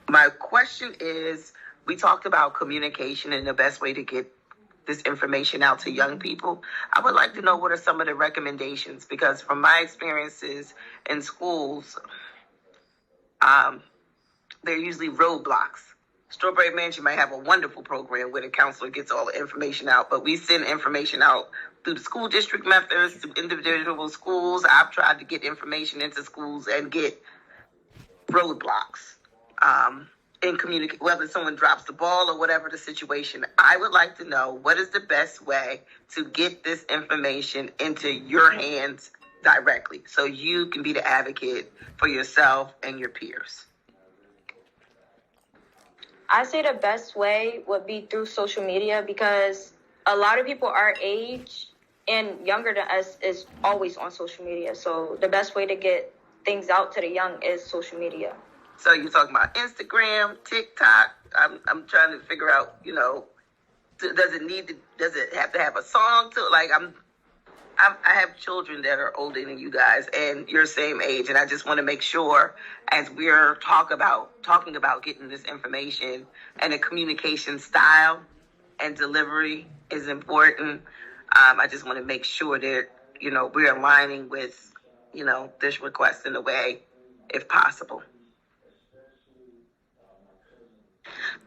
My question is, we talked about communication and the best way to get this information out to young people. I would like to know what are some of the recommendations, because from my experiences in schools, they're usually roadblocks. Strawberry Mansion might have a wonderful program where the counselor gets all the information out, but we send information out through the school district methods, through individual schools. I've tried to get information into schools and get roadblocks in communicate, whether someone drops the ball or whatever the situation. I would like to know, what is the best way to get this information into your hands directly so you can be the advocate for yourself and your peers? I say the best way would be through social media, because a lot of people our age and younger than us is always on social media. So the best way to get things out to the young is social media. So you're talking about Instagram, TikTok. I'm trying to figure out, does it have to have a song to it? Like I have children that are older than you guys and your same age, and I just want to make sure, as we're talking about getting this information, and the communication style and delivery is important. I just want to make sure that we're aligning with this request in a way, if possible.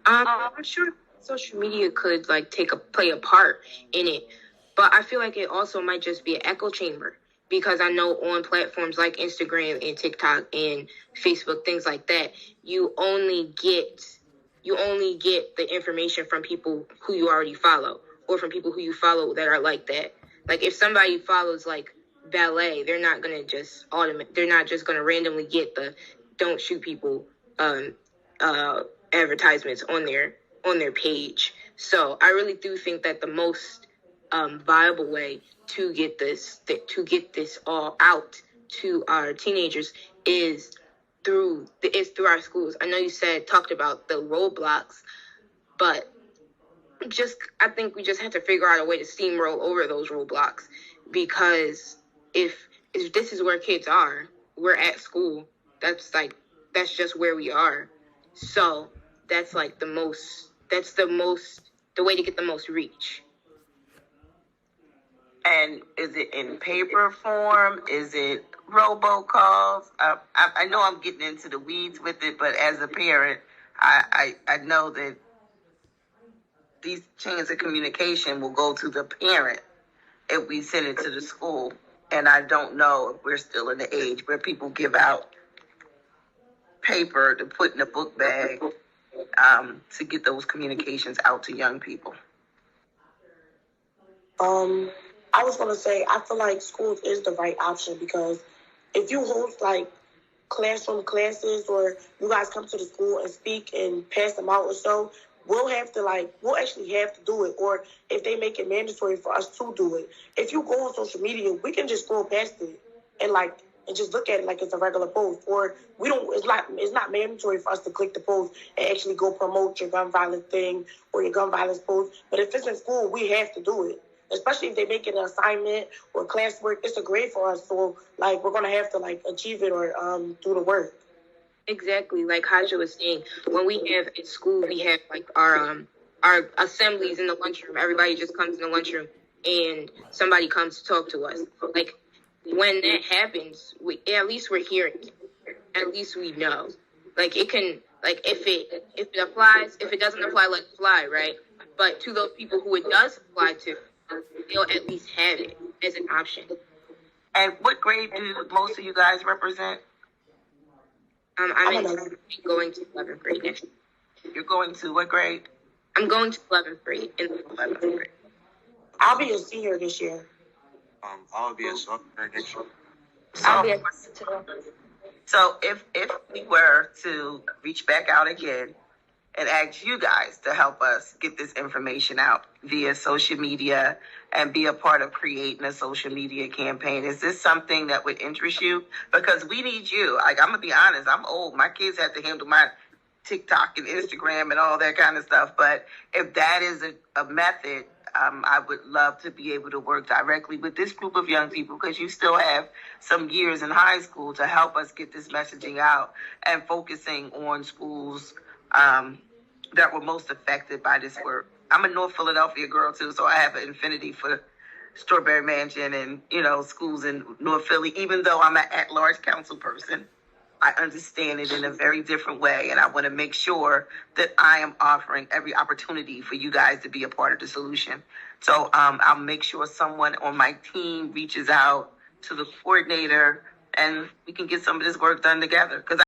I'm sure social media could play a part in it, but I feel like it also might just be an echo chamber, because I know on platforms like Instagram and TikTok and Facebook, things like that, you only get the information from people who you already follow, or from people who you follow that are like that. Like if somebody follows like ballet, they're not just gonna randomly get the don't shoot people advertisements on their page. So I really do think that the most viable way to get this all out to our teenagers is through our schools. I know you talked about the roadblocks, but I think we just have to figure out a way to steamroll over those roadblocks, because if this is where kids are, we're at school. That's just where we are. So that's the way to get the most reach. And is it in paper form? Is it robocalls? I know I'm getting into the weeds with it, but as a parent, I know that these chains of communication will go to the parent if we send it to the school. And I don't know if we're still in the age where people give out paper to put in a book bag to get those communications out to young people. I was going to say, I feel like schools is the right option, because if you host classroom classes, or you guys come to the school and speak and pass them out or so, we'll actually have to do it. Or if they make it mandatory for us to do it. If you go on social media, we can just scroll past it and just look at it like it's a regular post. Or it's not mandatory for us to click the post and actually go promote your gun violence thing or your gun violence post. But if it's in school, we have to do it. Especially if they make it an assignment or classwork, it's a grade for us. So we're gonna have to achieve it or do the work. Exactly, like Haja was saying, when we have at school, we have our assemblies in the lunchroom. Everybody just comes in the lunchroom and somebody comes to talk to us. When that happens, at least we're hearing it. At least we know. It can if it applies, if it doesn't apply, let it fly, right? But to those people who it does apply to, they'll at least have it as an option. And what grade do most of you guys represent? I'm going to 11th grade next year. You're going to what grade? I'm going to 11th grade. 11th grade. I'll be a senior this year. I'll be a sophomore next year. So if we were to reach back out again and ask you guys to help us get this information out via social media and be a part of creating a social media campaign, is this something that would interest you? Because we need you. I'm going to be honest, I'm old. My kids have to handle my TikTok and Instagram and all that kind of stuff. But if that is a method, I would love to be able to work directly with this group of young people because you still have some years in high school to help us get this messaging out and focusing on schools that were most affected by this work. I'm a North Philadelphia girl too, so I have an affinity for Strawberry Mansion and, schools in North Philly. Even though I'm an at-large council person, I understand it in a very different way, and I want to make sure that I am offering every opportunity for you guys to be a part of the solution. So I'll make sure someone on my team reaches out to the coordinator, and we can get some of this work done together. Because